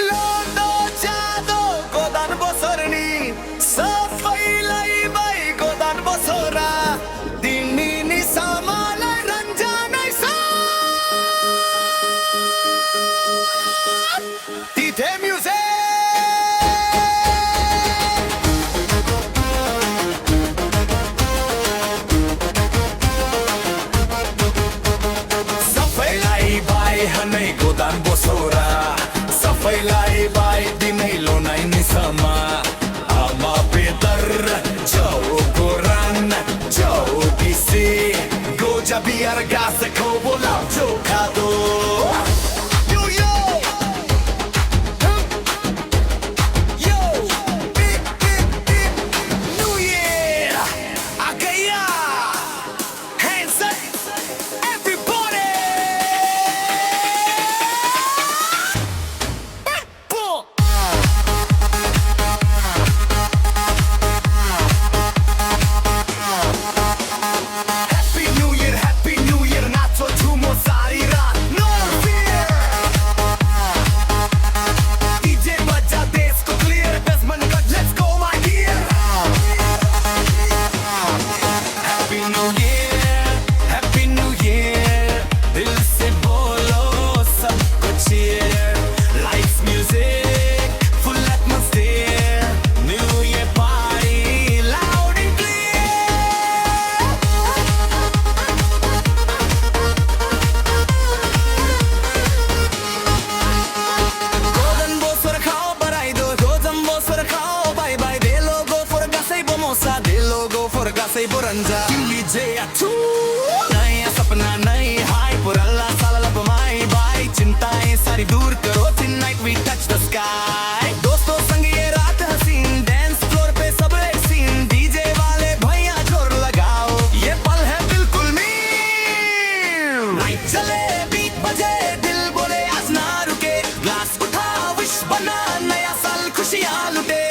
लोटो जादो गोदान बसोरनी सफैलाई बाई गोदान बसोरा दिनिनी समालाई रंजानै सा तिथे म्युजिक सफैलाई बाई हनै गोदान बसोरा सफैलाई बाई दिनै लोनाइ निसमा आमा बेदर जाऊ गोरान जाऊ बिसी गोजा बियार गासेको बोलाउ चोखादो Say boranja Kili jaya tu Naya sapna nahi hai Puralla salala pamai Bhai Chintaएं सारी दूर करो Tonight we touch the sky दोस्तों संग ये रात हसीन Dance floor पे सब एक scene DJ वाले भैया जोर लगाओ ये पल है बिल्कुल मीम Night चले beat बजे दिल बोले आज ना रुके Glass उठा wish बना नया साल खुशियाँ लुटे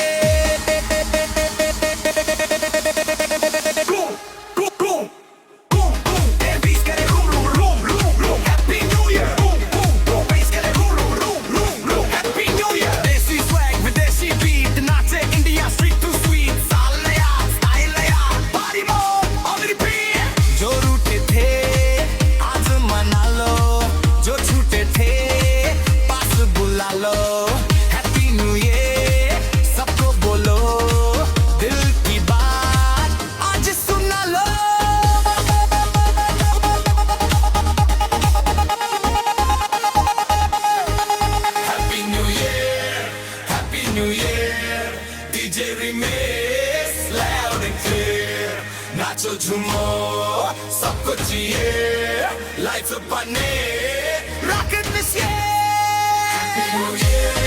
New Year, DJ remix, loud and clear. Nacho Jumo, सबको जिए, lights up on it, rock it this year. Happy New Year.